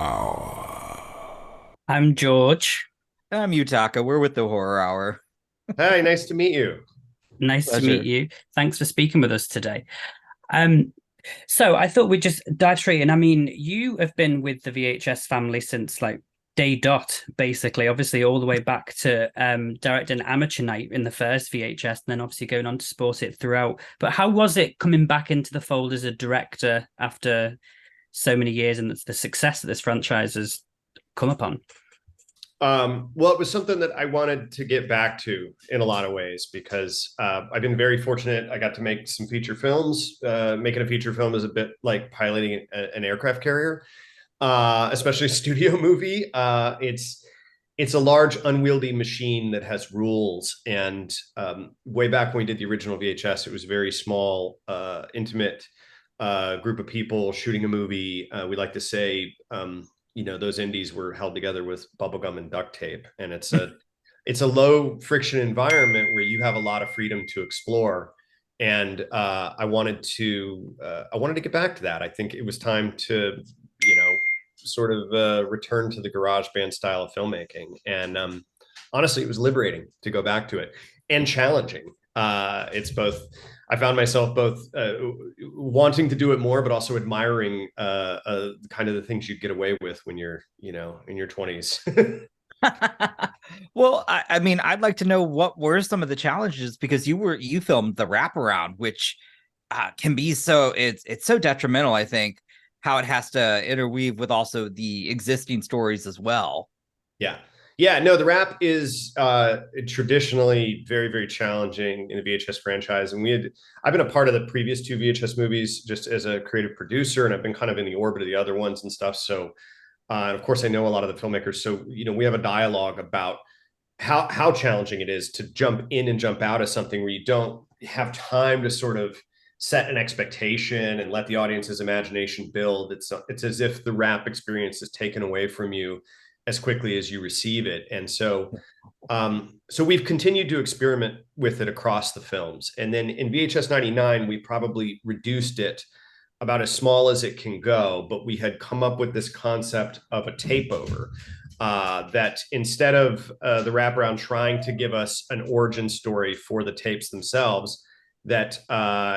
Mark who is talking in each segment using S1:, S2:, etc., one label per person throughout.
S1: Hour.
S2: I'm George.
S1: I'm Yutaka. We're with the Horror Hour.
S3: Hi, nice to meet you.
S2: Nice to meet
S1: Pleasure.
S2: you. Thanks for speaking with us today. Um, so I thought we'd just dive straight in. I mean, you have been with the VHS family since like day dot, basically, obviously all the way back to directing Amateur Night in the first VHS, and then obviously going on to sport it throughout. But how was it coming back into the fold as a director after so many years and the success that this franchise has come upon?
S3: Well, it was something that I wanted to get back to in a lot of ways because I've been very fortunate. I got to make some feature films. Making a feature film is a bit like piloting an aircraft carrier, especially a studio movie. It's a large, unwieldy machine that has rules. And way back when we did the original VHS, it was a very small, intimate group of people shooting a movie. We like to say, those indies were held together with bubblegum and duct tape, and it's a low friction environment where you have a lot of freedom to explore. And I wanted to get back to that. I think it was time to sort of return to the garage band style of filmmaking. And honestly, it was liberating to go back to it and challenging. It's both. I found myself both wanting to do it more, but also admiring kind of the things you get away with when you're, in your 20s.
S1: Well, I mean, I'd like to know what were some of the challenges because you filmed the wraparound, which can be it's so detrimental. I think how it has to interweave with also the existing stories as well.
S3: Yeah. Yeah, no, the rap is traditionally very, very challenging in the VHS franchise. And I've been a part of the previous two VHS movies just as a creative producer, and I've been kind of in the orbit of the other ones and stuff. So, and of course, I know a lot of the filmmakers. So, we have a dialogue about how challenging it is to jump in and jump out of something where you don't have time to sort of set an expectation and let the audience's imagination build. It's as if the rap experience is taken away from you as quickly as you receive it. And so we've continued to experiment with it across the films. And then in VHS 99, we probably reduced it about as small as it can go, but we had come up with this concept of a tape over, that instead of the wraparound trying to give us an origin story for the tapes themselves, that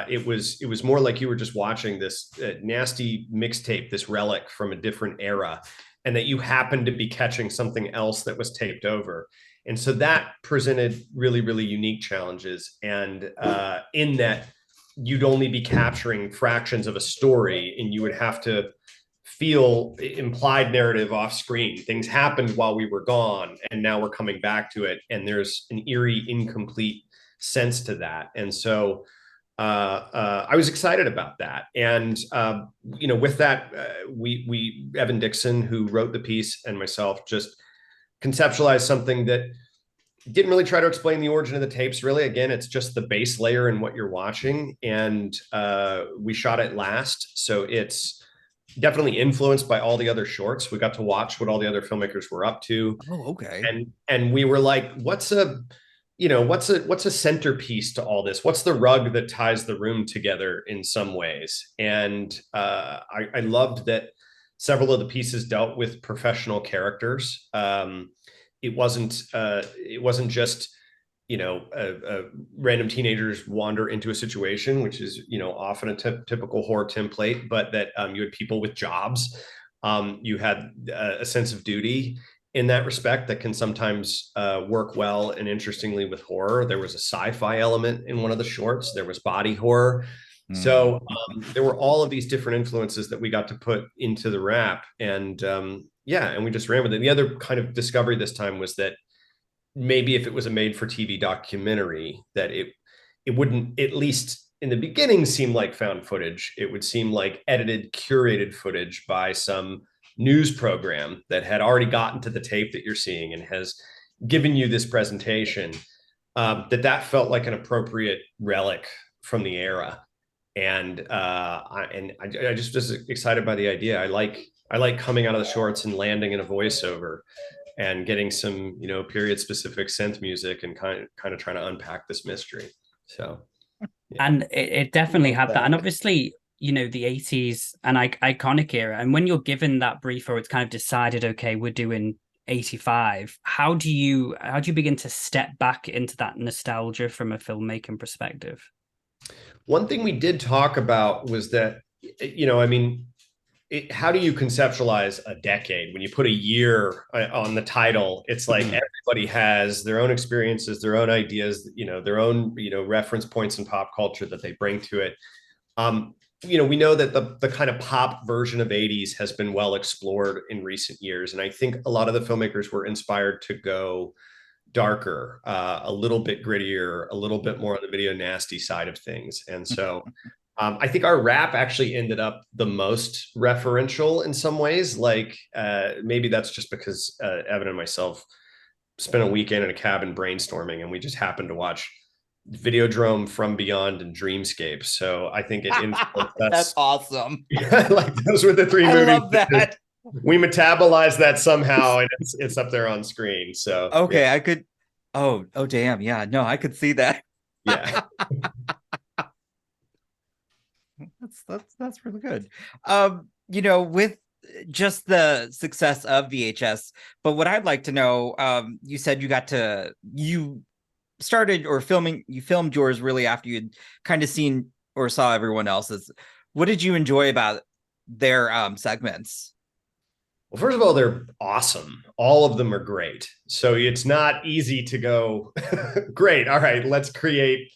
S3: it was more like you were just watching this nasty mixtape, this relic from a different era, and that you happened to be catching something else that was taped over. And so that presented really, really unique challenges. And in that, you'd only be capturing fractions of a story, and you would have to feel implied narrative off screen. Things happened while we were gone, and now we're coming back to it. And there's an eerie, incomplete sense to that. And so I was excited about that. And with that, we Evan Dixon, who wrote the piece, and myself just conceptualized something that didn't really try to explain the origin of the tapes. Really, again, it's just the base layer in what you're watching, and we shot it last, so it's definitely influenced by all the other shorts. We got to watch what all the other filmmakers were up to,
S1: Oh, okay.
S3: and we were like, what's a centerpiece to all this? What's the rug that ties the room together in some ways? And I loved that several of the pieces dealt with professional characters. It wasn't just random teenagers wander into a situation, which is often a typical horror template, but that you had people with jobs. You had a sense of duty in that respect that can sometimes work well and interestingly with horror. There was a sci-fi element in one of the shorts. There was body horror.
S1: Mm.
S3: So there were all of these different influences that we got to put into the rap. And yeah, and we just ran with it. The other kind of discovery this time was that maybe if it was a made for TV documentary, that it wouldn't, at least in the beginning, seem like found footage. It would seem like edited, curated footage by some news program that had already gotten to the tape that you're seeing and has given you this presentation. That felt like an appropriate relic from the era. And I just was excited by the idea. I like coming out of the shorts and landing in a voiceover and getting some period specific synth music and kind of trying to unpack this mystery. So yeah.
S2: And it definitely
S3: Love
S2: had that. And
S3: that.
S2: obviously, you know, the 80s and iconic era, and when you're given that brief or it's kind of decided, okay, we're doing 85, how do you begin to step back into that nostalgia from a filmmaking perspective?
S3: One thing we did talk about was that, I mean, how do you conceptualize a decade when you put a year on the title? It's like everybody has their own experiences, their own ideas, their own, reference points in pop culture that they bring to it. We know that the kind of pop version of 80s has been well explored in recent years. And I think a lot of the filmmakers were inspired to go darker, a little bit grittier, a little bit more on the video nasty side of things. And so I think our rap actually ended up the most referential in some ways. Like maybe that's just because Evan and myself spent a weekend in a cabin brainstorming, and we just happened to watch Videodrome, From Beyond, and Dreamscape. So I think it
S1: that's awesome.
S3: Like those were the three movies.
S1: I love that.
S3: We metabolized that somehow, and it's up there on screen. So
S1: okay,
S3: yeah.
S1: I could. Oh damn, yeah. No, I could see that.
S3: Yeah.
S1: That's really good. With just the success of VHS, but what I'd like to know, you said you started or you filmed yours really after you'd kind of seen or saw everyone else's. What did you enjoy about their segments?
S3: Well, first of all, they're awesome. All of them are great. So it's not easy to go, great. All right, let's create,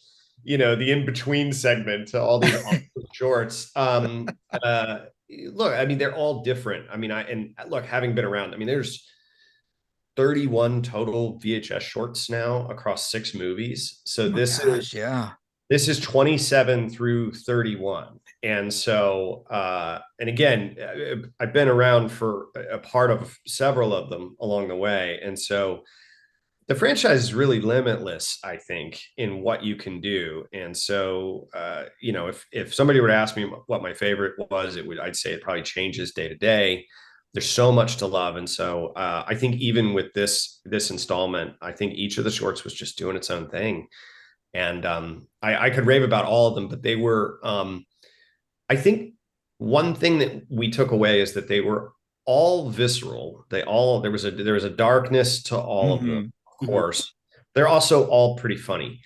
S3: the in-between segment to all these awesome shorts. Look, I mean, they're all different. I mean, look, having been around, I mean, there's 31 total VHS shorts now across 6 movies. So this is 27 through 31. And so, and again, I've been around for a part of several of them along the way. And so the franchise is really limitless, I think, in what you can do. And so, if somebody were to ask me what my favorite was, I'd say it probably changes day to day. There's so much to love. And so I think even with this installment, I think each of the shorts was just doing its own thing. And I could rave about all of them, but they were, I think one thing that we took away is that they were all visceral. There was a darkness to all of them, of course. They're also all pretty funny.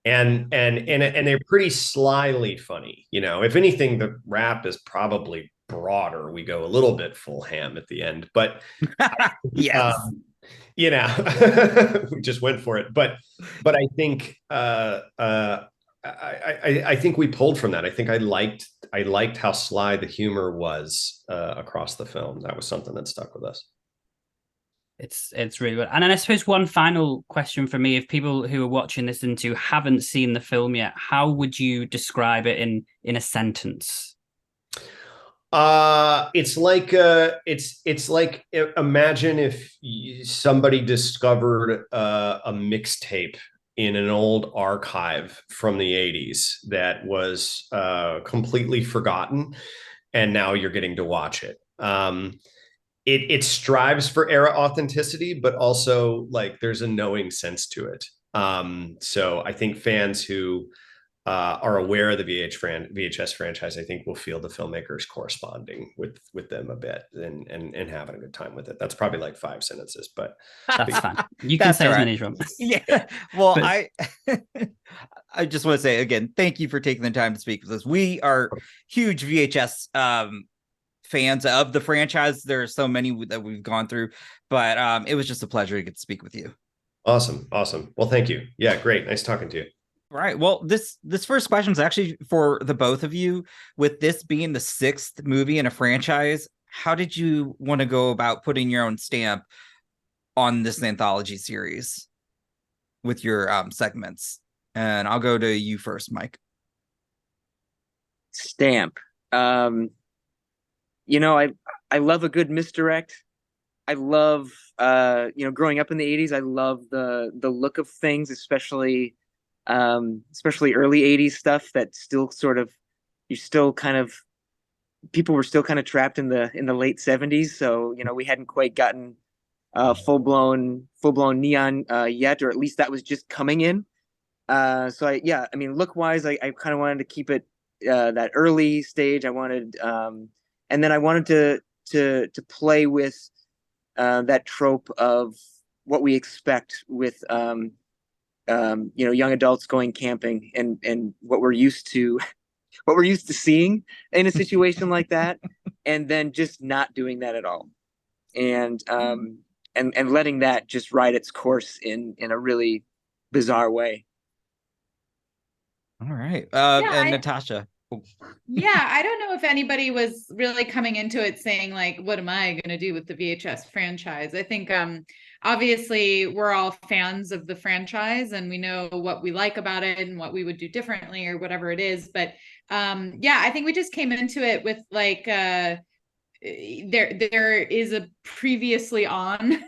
S3: And they're pretty slyly funny. If anything, the rap is probably broader. We go a little bit full ham at the end, but
S1: yes.
S3: We just went for it. But I think I think we pulled from that. I think I liked how sly the humor was across the film. That was something that stuck with us.
S2: It's really good. And then I suppose one final question for me: if people who are watching this into haven't seen the film yet, how would you describe it in a sentence?
S3: It's like imagine if somebody discovered a mixtape in an old archive from the 80s that was completely forgotten, and now you're getting to watch it. It strives for era authenticity, but also like there's a knowing sense to it. So I think fans who are aware of the VHS franchise, I think will feel the filmmakers corresponding with them a bit and having a good time with it. That's probably like 5 sentences, but
S2: that's fine. You can say as many as you want.
S1: Yeah. Well, but I just want to say again, thank you for taking the time to speak with us. We are huge VHS fans of the franchise. There are so many that we've gone through, but it was just a pleasure to get to speak with you.
S3: Awesome. Well, thank you. Yeah, great. Nice talking to you.
S1: Right. Well, this first question is actually for the both of you. With this being the 6th movie in a franchise, how did you want to go about putting your own stamp on this anthology series with your segments? And I'll go to you first, Mike.
S4: Stamp. I love a good misdirect. I love growing up in the 80s, I love the look of things, especially early 80s stuff that still sort of people were still kind of trapped in the late 70s. So, we hadn't quite gotten full blown neon yet, or at least that was just coming in. Look wise, I kind of wanted to keep it that early stage. I wanted, and then I wanted to play with that trope of what we expect with young adults going camping, and what we're used to seeing in a situation like that, and then just not doing that at all, and letting that just ride its course in a really bizarre way.
S1: All right.
S5: Yeah,
S1: Natasha.
S5: Yeah, I don't know if anybody was really coming into it saying like, what am I going to do with the VHS franchise? I think obviously we're all fans of the franchise and we know what we like about it and what we would do differently or whatever it is. But yeah, I think we just came into it with like there is a previously on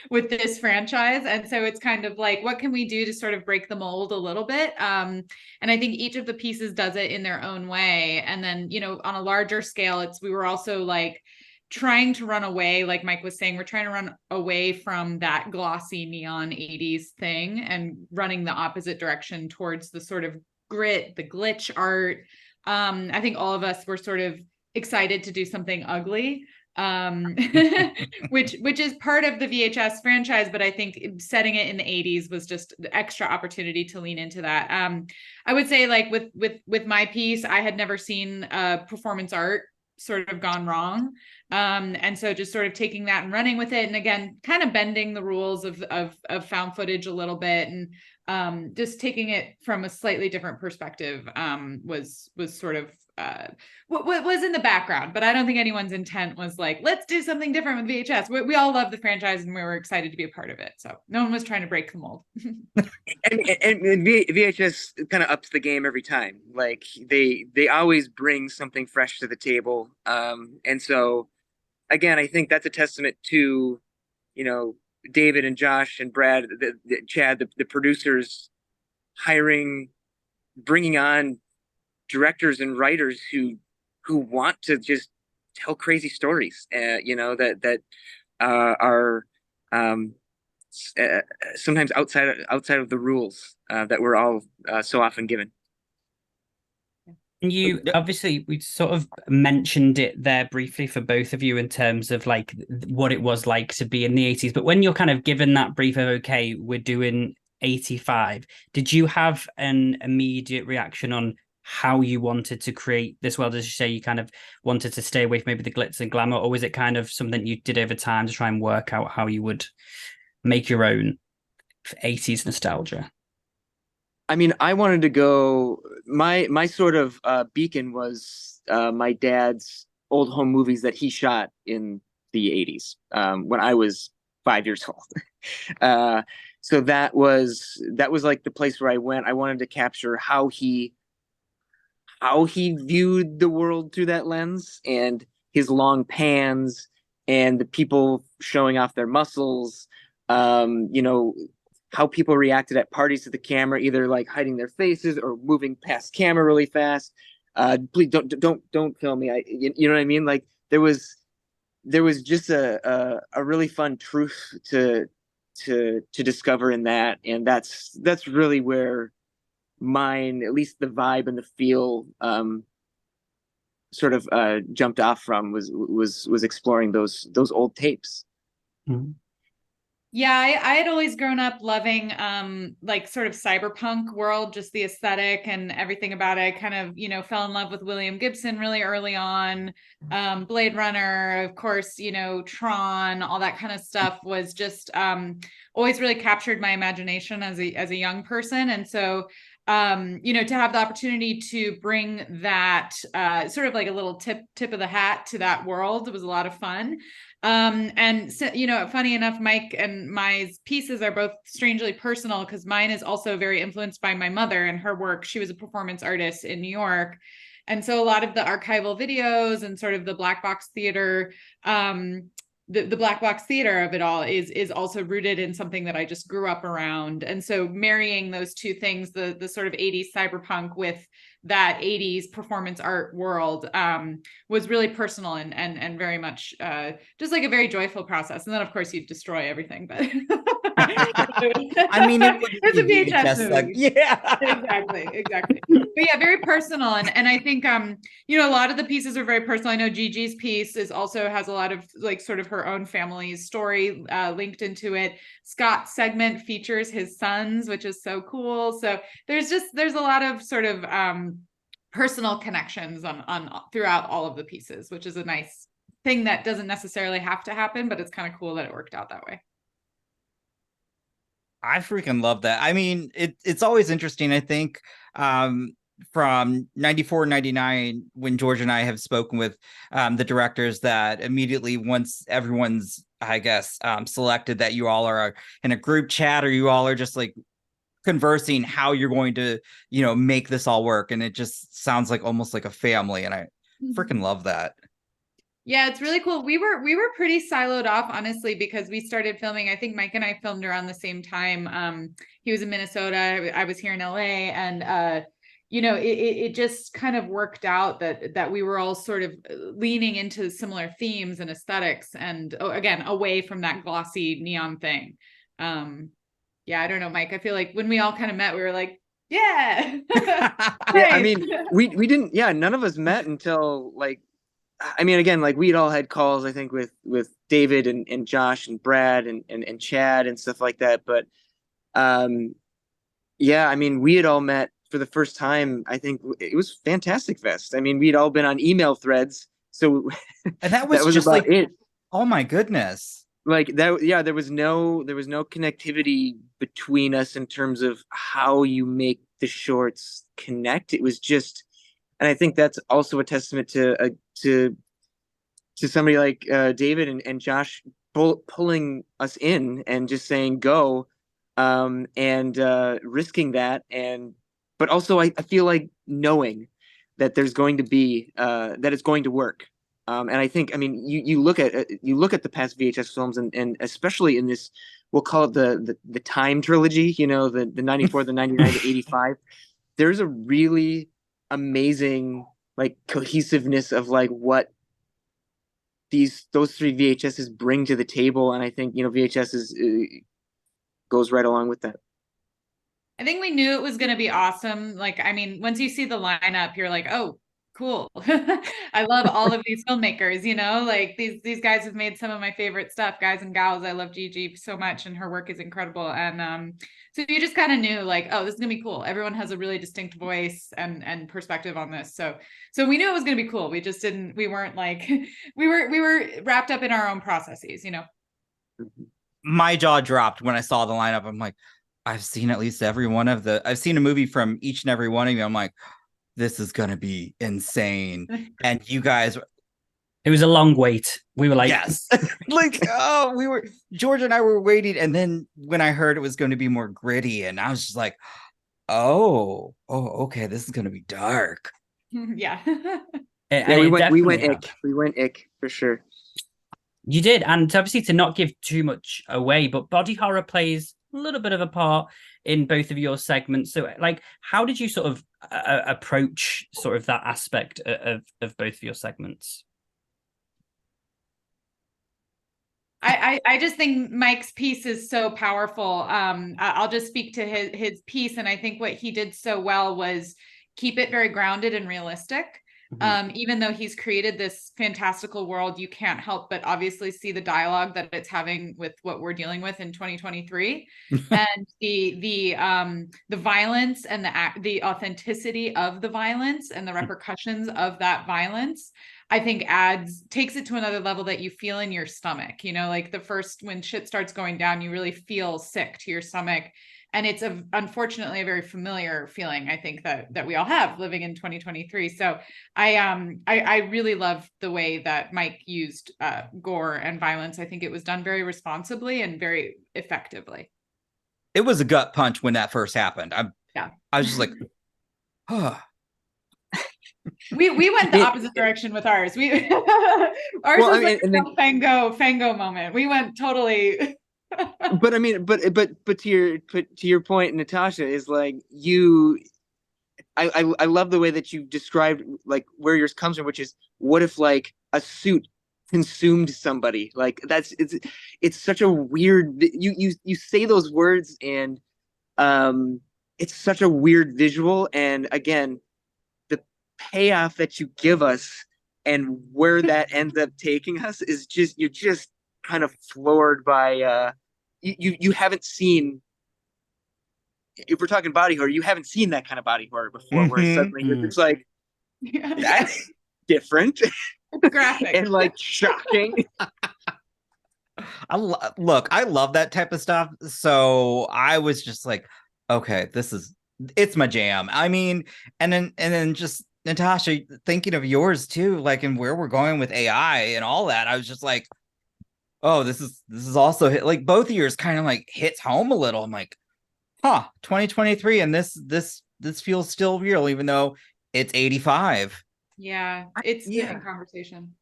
S5: with this franchise, and so it's kind of like, what can we do to sort of break the mold a little bit, and I think each of the pieces does it in their own way. And then, you know, on a larger scale, we were also like trying to run away, like Mike was saying, we're trying to run away from that glossy neon 80s thing and running the opposite direction towards the sort of grit, the glitch art. I think all of us were sort of excited to do something ugly, which is part of the VHS franchise, but I think setting it in the 80s was just the extra opportunity to lean into that. I would say, like with my piece, I had never seen performance art sort of gone wrong, and so just sort of taking that and running with it, and again kind of bending the rules of found footage a little bit, and just taking it from a slightly different perspective was sort of what was in the background. But I don't think anyone's intent was like, let's do something different with VHS. We all love the franchise and we were excited to be a part of it, so no one was trying to break the mold.
S4: and VHS kind of ups the game every time. Like they always bring something fresh to the table, and so again, I think that's a testament to, you know, David and Josh and Brad, Chad, the producers, bringing on directors and writers who want to just tell crazy stories, you know, that are sometimes outside of the rules that we're all so often given.
S2: You obviously, we sort of mentioned it there briefly for both of you in terms of like what it was like to be in the 80s, but when you're kind of given that brief of, okay, we're doing 85, did you have an immediate reaction on how you wanted to create this world? As you say, you kind of wanted to stay away from maybe the glitz and glamour, or was it kind of something you did over time to try and work out how you would make your own 80s nostalgia?
S4: I mean, I wanted to go. My sort of beacon was my dad's old home movies that he shot in the 80s when I was 5 years old. So that was like the place where I went. I wanted to capture how he viewed the world through that lens, and his long pans and the people showing off their muscles. You know, how people reacted at parties to the camera, either like hiding their faces or moving past camera really fast. Please don't film me. You know what I mean? Like there was just a really fun truth to discover in that, and that's really where mine, at least the vibe and the feel, sort of jumped off from, was exploring those old tapes.
S2: Mm-hmm.
S5: Yeah, I had always grown up loving like sort of cyberpunk world, just the aesthetic and everything about it. I kind of, you know, fell in love with William Gibson really early on. Blade Runner, of course, you know, Tron, all that kind of stuff was just always really captured my imagination as a young person. And so you know, to have the opportunity to bring that sort of like a little tip of the hat to that world was a lot of fun. And so, you know, funny enough, Mike and my pieces are both strangely personal, because mine is also very influenced by my mother and her work. She was a performance artist in New York. And so a lot of the archival videos and sort of the black box theater, the black box theater of it all is also rooted in something that I just grew up around. And so marrying those two things, the sort of 80s cyberpunk with that 80s performance art world, was really personal and very much just like a very joyful process. And then of course you destroy everything, but
S1: I mean, it wouldn't
S5: It's a
S1: be
S5: VHS
S1: like,
S5: movie.
S1: yeah.
S5: Exactly. But yeah, very personal. And I think you know, a lot of the pieces are very personal. I know Gigi's piece is also has a lot of like sort of her own family's story linked into it. Scott's segment features his sons, which is so cool. So there's a lot of sort of personal connections on throughout all of the pieces, which is a nice thing that doesn't necessarily have to happen, but it's kind of cool that it worked out that way.
S1: I freaking love that. I mean, it's always interesting, I think, from 94, 99, when George and I have spoken with the directors, that immediately once everyone's, I guess, selected, that you all are in a group chat, or you all are just like conversing how you're going to, you know, make this all work. And it just sounds like almost like a family. And I freaking love that.
S5: Yeah, it's really cool. We were pretty siloed off, honestly, because we started filming. I think Mike and I filmed around the same time. He was in Minnesota, I was here in LA, and you know, it just kind of worked out that we were all sort of leaning into similar themes and aesthetics, and again, away from that glossy neon thing. Yeah, I don't know, Mike. I feel like when we all kind of met, we were like, yeah.
S4: Yeah, I mean, we didn't. Yeah, none of us met until like. I mean, again, like we'd all had calls, I think, with David and Josh and Brad and Chad and stuff like that. But yeah, I mean, we had all met for the first time. I think it was Fantastic Fest. I mean, we'd all been on email threads, so
S1: and that was just
S4: about
S1: like
S4: it.
S1: Oh my goodness.
S4: Like that, yeah, there was no connectivity between us in terms of how you make the shorts connect. It was just, and I think that's also a testament to somebody like David and Josh pulling us in and just saying go, and risking that, but also I feel like knowing that there's going to be that it's going to work. And I think, I mean, you look at the past VHS films, and especially in this, we'll call it the time trilogy, you know, the 94, the 99, the 85. There's a really amazing like cohesiveness of like what those three VHSs bring to the table, and I think, you know, VHS goes right along with that.
S5: I think we knew it was going to be awesome. Like, I mean, once you see the lineup, you're like, oh, cool. I love all of these filmmakers, you know, like these guys have made some of my favorite stuff, guys and gals. I love Gigi so much, and her work is incredible. And so you just kind of knew like, oh, this is gonna be cool. Everyone has a really distinct voice and perspective on this. So we knew it was gonna be cool. We just we weren't like we were wrapped up in our own processes, you know.
S1: My jaw dropped when I saw the lineup. I'm like, I've seen at least I've seen a movie from each and every one of you. I'm like, this is going to be insane. And you guys,
S2: it was a long wait. We were like,
S1: yes, like, George and I were waiting. And then when I heard it was going to be more gritty, and I was just like, oh, okay, this is going to be dark.
S5: Yeah.
S4: Yeah, we went ick for sure.
S2: You did. And obviously, to not give too much away, but body horror plays a little bit of a part in both of your segments. So like, how did you sort of approach sort of that aspect of both of your segments?
S5: I just think Mike's piece is so powerful. I'll just speak to his piece, and I think what he did so well was keep it very grounded and realistic. Even though he's created this fantastical world, you can't help but obviously see the dialogue that it's having with what we're dealing with in 2023, and the violence and the authenticity of the violence and the repercussions of that violence, I think takes it to another level that you feel in your stomach. You know, like when shit starts going down, you really feel sick to your stomach. And it's unfortunately a very familiar feeling, I think, that we all have living in 2023. So I really love the way that Mike used gore and violence. I think it was done very responsibly and very effectively.
S1: It was a gut punch when that first happened. I was just like, oh.
S5: We went the opposite direction with ours. Ours was like a Fango moment. We went totally.
S4: But I mean, but to your point, Natasha, is like I love the way that you described like where yours comes from, which is, what if like a suit consumed somebody. Like it's such a weird, you say those words, and it's such a weird visual. And again, the payoff that you give us and where that ends up taking us is just, you're just kind of floored by you haven't seen, if we're talking body horror, you haven't seen that kind of body horror before, where suddenly you're just like, that's different.
S5: Graphic.
S4: And like shocking.
S1: Look, I love that type of stuff. So I was just like, okay, it's my jam. I mean, and then just Natasha, thinking of yours too, like, and where we're going with AI and all that, I was just like, oh, this is also like both years kind of like hits home a little. I'm like, 2023, and this feels still real, even though it's 85.
S5: Yeah, it's in conversation.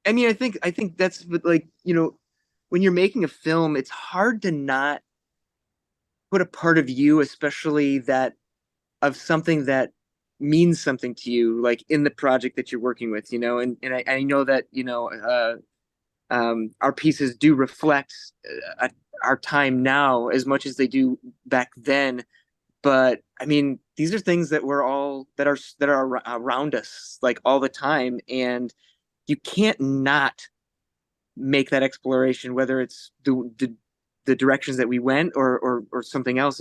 S4: I mean, I think that's like, when you're making a film, it's hard to not put a part of you, especially that of something that means something to you, like in the project that you're working with, and I know that, our pieces do reflect our time now as much as they do back then. But I mean, these are things that are around us like all the time, and you can't not make that exploration, whether it's the directions that we went or something else.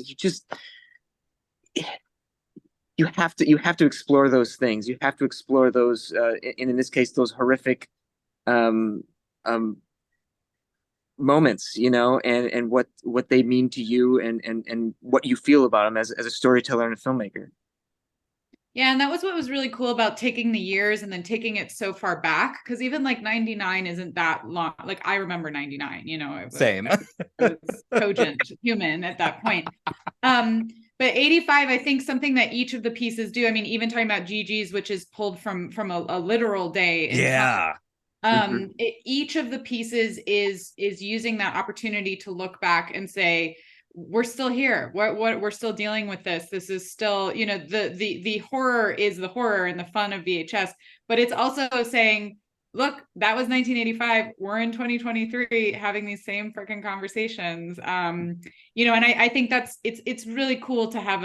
S4: You have to explore those things. You have to explore those, and in this case, those horrific moments, and what they mean to you, and what you feel about them as a storyteller and a filmmaker.
S5: Yeah, and that was what was really cool about taking the years and then taking it so far back, because even like 99 isn't that long. Like I remember 99,
S1: Same.
S5: It was cogent human at that point. But 85, I think something that each of the pieces do. I mean, even talking about Gigi's, which is pulled from a literal day in time. Each of the pieces is using that opportunity to look back and say, we're still here. We're still dealing with this. This is still, the horror is the horror and the fun of VHS, but it's also saying, look, that was 1985. We're in 2023 having these same freaking conversations. And I think it's really cool to have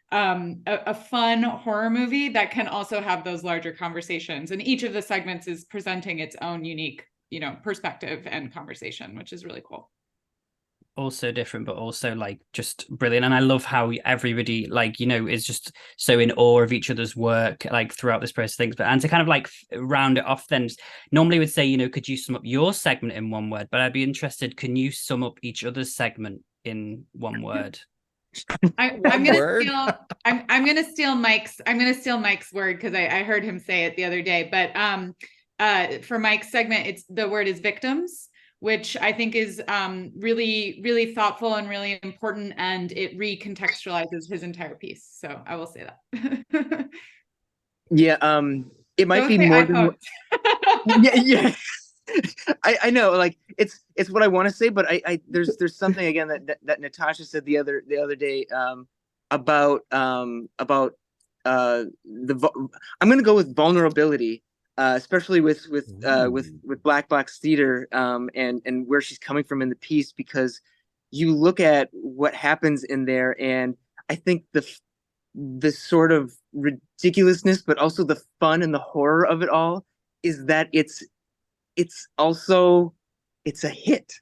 S5: a fun horror movie that can also have those larger conversations. And each of the segments is presenting its own unique, perspective and conversation, which is really cool.
S2: Also different, but also like just brilliant. And I love how everybody is just so in awe of each other's work like throughout this process of things. But and to kind of like round it off, then normally would say, could you sum up your segment in one word? But I'd be interested, can you sum up each other's segment in one word?
S5: I'm gonna steal Mike's word, because I heard him say it the other day. But for Mike's segment, the word is victims, which I think is really, really thoughtful and really important, and it recontextualizes his entire piece. So I will say that.
S4: Yeah, it might be more than yeah. I know, like it's what I want to say, but there's something again that Natasha said the other day about I'm going to go with vulnerability. Especially with Black Box Theater, and where she's coming from in the piece, because you look at what happens in there, and I think the sort of ridiculousness, but also the fun and the horror of it all, is that it's a hit.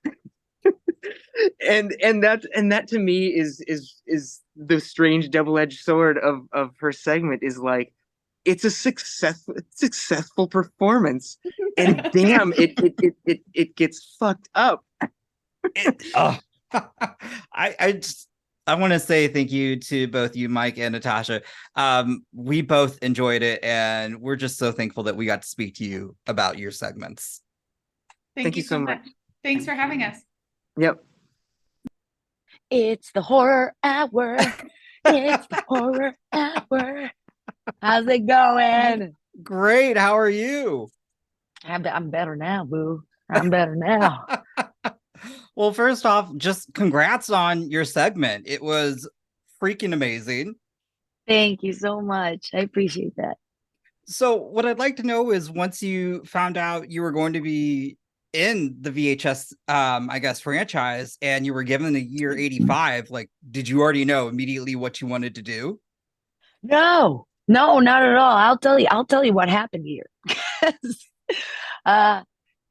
S4: and that to me is the strange double-edged sword of her segment, is like, it's a successful performance, and damn, it gets fucked up.
S1: I want to say thank you to both you, Mike and Natasha. We both enjoyed it, and we're just so thankful that we got to speak to you about your segments.
S5: Thank you so much. Thanks for having us.
S4: Yep.
S6: It's the horror hour. It's the horror hour. How's it going?
S1: Great. How are you?
S6: I'm better now, boo. I'm better now.
S1: Well, first off, just congrats on your segment. It was freaking amazing.
S6: Thank you so much. I appreciate that.
S1: So what I'd like to know is once you found out you were going to be in the VHS I guess franchise and you were given the year 85, like did you already know immediately what you wanted to do?
S6: No, no, not at all. I'll tell you what happened here. uh,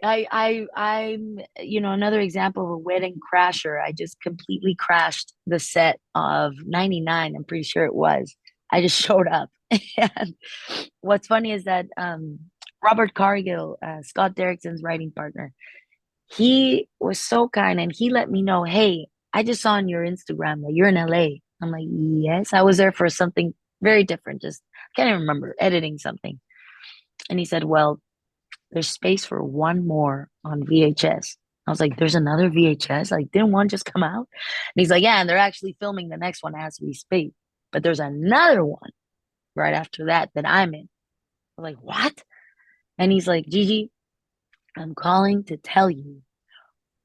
S6: I'm, another example of a wedding crasher. I just completely crashed the set of 99. I'm pretty sure it was. I just showed up. And what's funny is that Robert Cargill, Scott Derrickson's writing partner, he was so kind and he let me know, hey, I just saw on your Instagram that you're in LA. I'm like, yes, I was there for something very different. Just can't even remember, editing something. And he said, well, there's space for one more on VHS. I was like, there's another VHS? Like, didn't one just come out? And he's like, yeah, and they're actually filming the next one as we speak. But there's another one right after that I'm in. I'm like, what? And he's like, Gigi, I'm calling to tell you,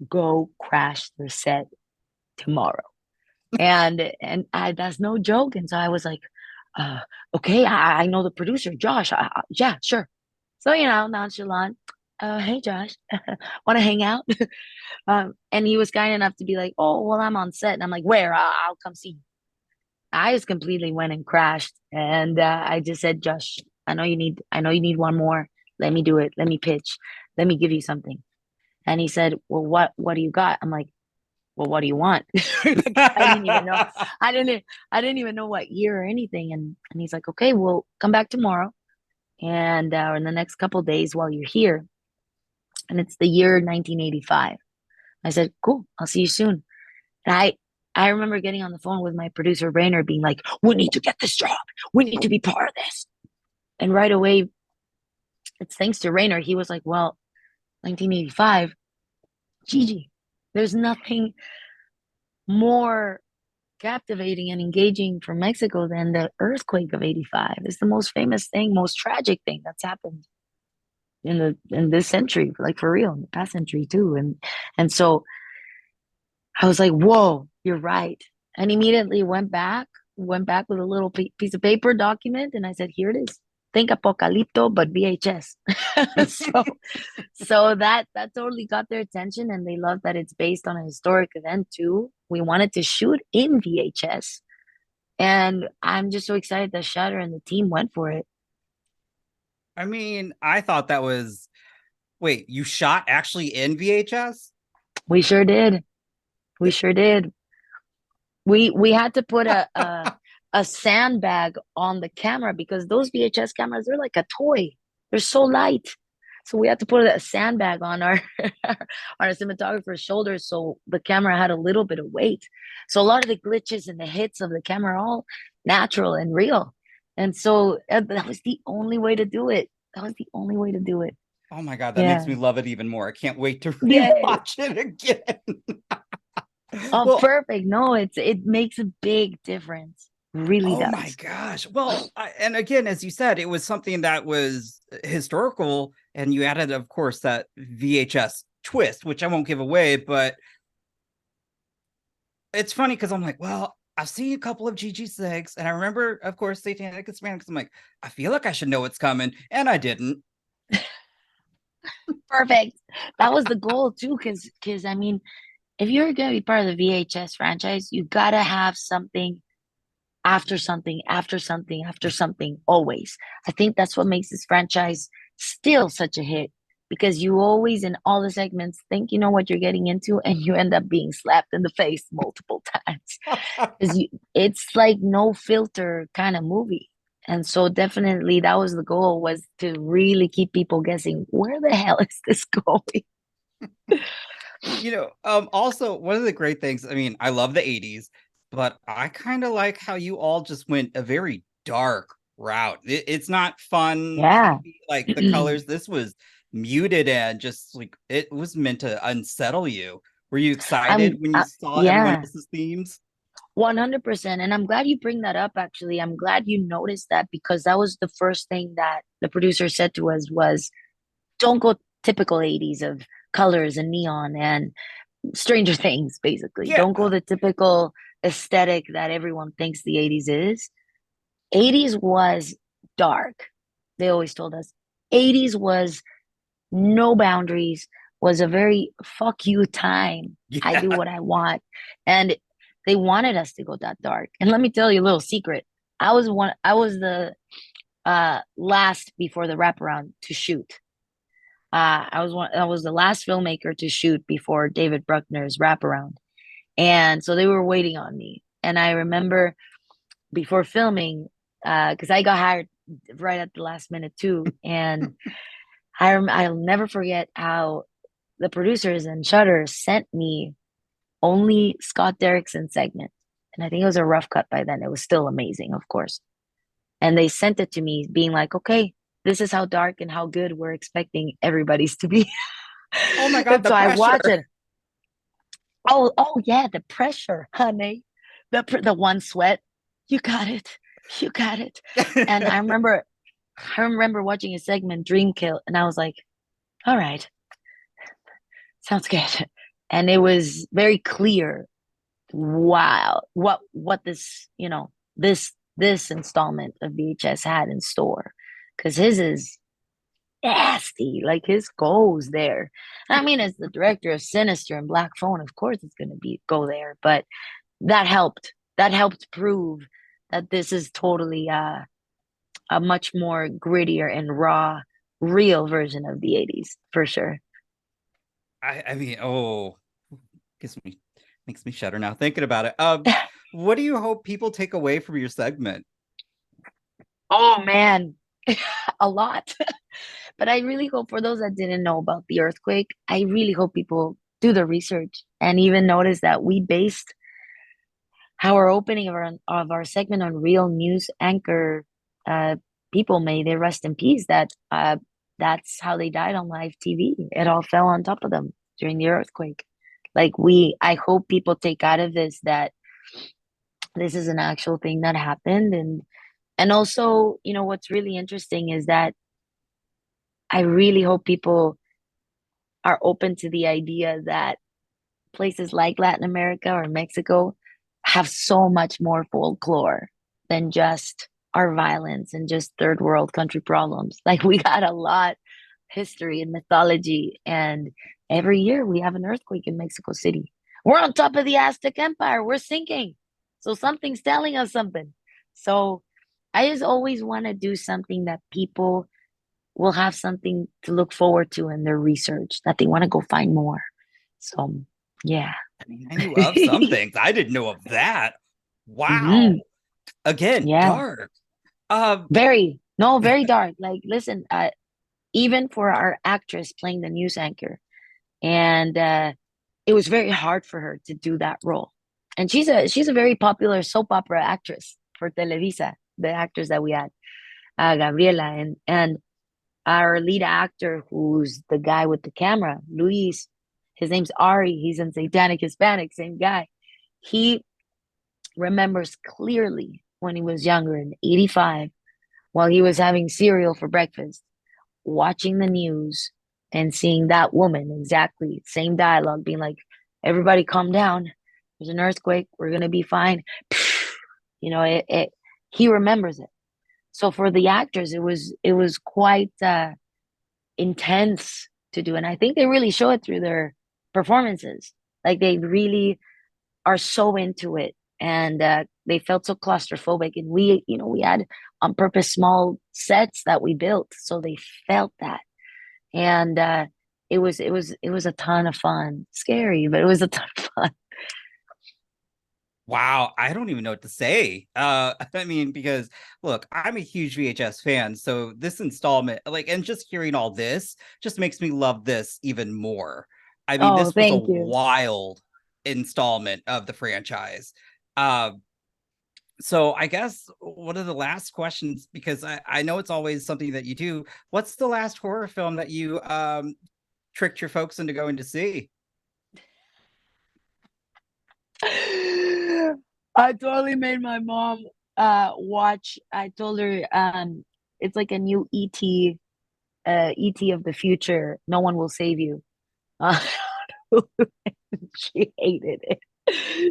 S6: go crash the set tomorrow. And that's no joke. And so I was like, okay, I know the producer, Josh. Yeah, sure. So, nonchalant. Hey, Josh, want to hang out? And he was kind enough to be like, oh, well, I'm on set. And I'm like, where? I'll come see you. I just completely went and crashed. And I just said, Josh, I know you need one more. Let me do it. Let me pitch. Let me give you something. And he said, well, what do you got? I'm like, well, what do you want? I didn't even know. I didn't even know what year or anything. And he's like, okay, we'll come back tomorrow. And in the next couple of days while you're here. And it's the year 1985. I said, cool, I'll see you soon. And I remember getting on the phone with my producer, Rainer, being like, we need to get this job. We need to be part of this. And right away, it's thanks to Rainer. He was like, well, 1985, Gigi, there's nothing more captivating and engaging for Mexico than the earthquake of 85. It's the most famous thing, most tragic thing that's happened in this century, like for real, in the past century too. And so I was like, whoa, you're right. And immediately went back with a little piece of paper document, and I said, here it is. Think Apocalypto, but VHS. so that totally got their attention, and they love that it's based on a historic event too. We wanted to shoot in VHS, and I'm just so excited that Shudder and the team went for it.
S1: I mean, I thought that was wait, you shot actually in VHS?
S6: We sure did. We sure did. We had to put a sandbag on the camera because those VHS cameras, they're like a toy. They're so light. So we had to put a sandbag on our on our cinematographer's shoulders so the camera had a little bit of weight. So a lot of the glitches and the hits of the camera are all natural and real. And so that was the only way to do it. That was the only way to do it.
S1: Oh my God, that makes me love it even more. I can't wait to rewatch it again.
S6: Oh, well, perfect. No, it makes a big difference. Really does.
S1: Oh my gosh. Well, and again, as you said, it was something that was historical, and you added, of course, that VHS twist, which I won't give away, but it's funny because I'm like, well, I've seen a couple of Gigi Sigs, and I remember, of course, Satanic Hispanics. I'm like, I feel like I should know what's coming, and I didn't.
S6: Perfect. That was the goal too, because I mean, if you're gonna be part of the VHS franchise, you gotta have something after something, after something, after something, always. I think that's what makes this franchise still such a hit, because you always, in all the segments, think you know what you're getting into, and you end up being slapped in the face multiple times. Because it's like no filter kind of movie. And so definitely that was the goal, was to really keep people guessing, where the hell is this going?
S1: Also, one of the great things, I mean, I love the 80s, but I kind of like how you all just went a very dark route. It's not fun, happy, like the colors. This was muted and just like it was meant to unsettle you. Were you excited when you saw everyone else's themes?
S6: 100%. And I'm glad you bring that up, actually. I'm glad you noticed that, because that was the first thing that the producer said to us was, don't go typical 80s of colors and neon and Stranger Things, basically. Don't go the typical aesthetic that everyone thinks the 80s is. 80s was dark. They always told us 80s was no boundaries, was a very fuck you time. I
S1: Yeah.
S6: do what I want. And they wanted us to go that dark. And let me tell you a little secret. I was the last before the wraparound to shoot. I was the last filmmaker to shoot before David Bruckner's wraparound. And so they were waiting on me. And I remember before filming, because I got hired right at the last minute too. And I'll never forget how the producers and Shudder sent me only Scott Derrickson's segment. And I think it was a rough cut by then. It was still amazing, of course. And they sent it to me being like, okay, this is how dark and how good we're expecting everybody's to be.
S1: Oh my God,
S6: And
S1: the
S6: so I watch
S1: pressure.
S6: it. Oh yeah, the pressure, honey. The one sweat. You got it. You got it. And I remember watching a segment, Dream Kill, and I was like, all right, sounds good. And it was very clear, wow, what this, this installment of VHS had in store. Because his is nasty. Like his goes there. I mean, as the director of Sinister and Black Phone, of course it's gonna go there. But that helped. That helped prove that this is totally a much more grittier and raw, real version of the 80s, for sure.
S1: I mean, oh, makes me shudder now thinking about it. What do you hope people take away from your segment?
S6: Oh man, a lot. But I really hope for those that didn't know about the earthquake, I really hope people do the research and even notice that we based our opening of our segment on real news anchor people. May they rest in peace. That's how they died on live TV. It all fell on top of them during the earthquake. I hope people take out of this that this is an actual thing that happened. And also, what's really interesting is that I really hope people are open to the idea that places like Latin America or Mexico have so much more folklore than just our violence and just third world country problems. Like we got a lot history and mythology, and every year we have an earthquake in Mexico City. We're on top of the Aztec Empire. We're sinking. So something's telling us something. So I just always want to do something that people will have something to look forward to in their research, that they want to go find more. So yeah.
S1: I mean, I knew of some things. I didn't know of that. Wow.
S6: Mhm.
S1: Again,
S6: Yeah.
S1: dark.
S6: Very dark. Like, listen, even for our actress playing the news anchor, and it was very hard for her to do that role. And she's a very popular soap opera actress for Televisa, the actors that we had, Gabriela, and our lead actor, who's the guy with the camera, Luis. His name's Ari. He's in Satanic Hispanic, same guy. He remembers clearly when he was younger in '85, while he was having cereal for breakfast, watching the news and seeing that woman, exactly same dialogue, being like, everybody calm down. There's an earthquake. We're going to be fine. He remembers it. So for the actors, it was quite intense to do. And I think they really show it through their performances. Like they really are so into it. And they felt so claustrophobic. And we had on purpose small sets that we built. So they felt that. And it was a ton of fun. Scary, but it was a ton of fun.
S1: Wow, I don't even know what to say. I mean, because look, I'm a huge VHS fan, so this installment, and just hearing all this just makes me love this even more. I mean, this was a
S6: Thank you.
S1: wild installment of the franchise. So I guess one of the last questions, because I know it's always something that you do, what's the last horror film that you tricked your folks into going to see?
S6: I totally made my mom watch. I told her it's like a new ET, ET of the future. No one will save you. Uh, she hated it.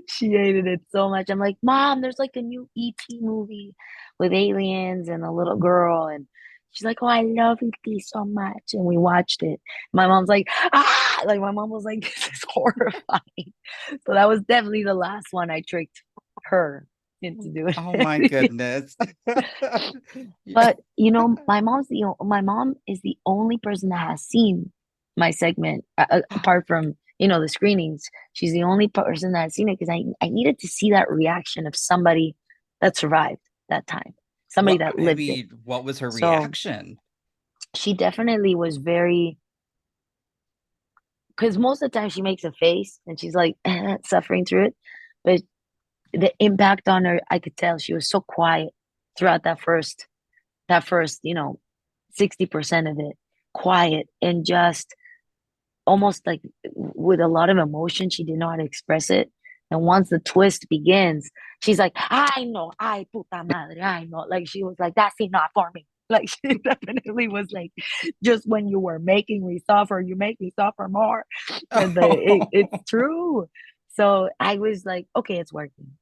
S6: She hated it so much. I'm like, Mom, there's like a new ET movie with aliens and a little girl, and She's like, "Oh, I love it so much," and we watched it. My mom's like, "Ah!" Like my mom was like, "This is horrifying." So that was definitely the last one I tricked her into doing.
S1: Oh my goodness.
S6: But you know, my mom is the only person that has seen my segment apart from the screenings. She's the only person that has seen it because I needed to see that reaction of somebody that survived that time, somebody that lived it.
S1: What was her
S6: So
S1: reaction?
S6: she definitely was very, because most of the time she makes a face and she's like suffering through it, but the impact on her, I could tell she was so quiet throughout that first 60% of it, quiet and just almost like with a lot of emotion. She didn't know how to express it. And once the twist begins, she's like, "I know, ay puta madre, I know." Like she was like, "That's enough for me." Like she definitely was like, "Just when you were making me suffer, you make me suffer more." But it's true. So I was like, okay, it's working.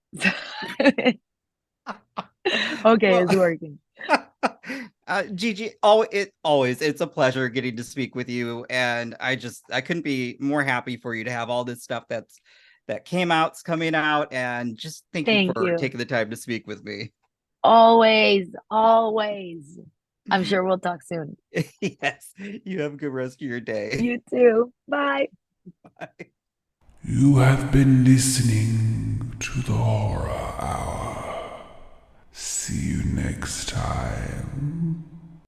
S6: Okay,
S1: Well,
S6: it's working.
S1: Gigi, it's a pleasure getting to speak with you, and I couldn't be more happy for you to have all this stuff that coming out, and just thank you
S6: Thank
S1: for
S6: you.
S1: taking the time to speak with me.
S6: Always, always. I'm sure we'll talk soon.
S1: Yes, you have a good rest of your day.
S6: You too. Bye.
S1: Bye.
S7: You have been listening to the Horror Hour. See you next time.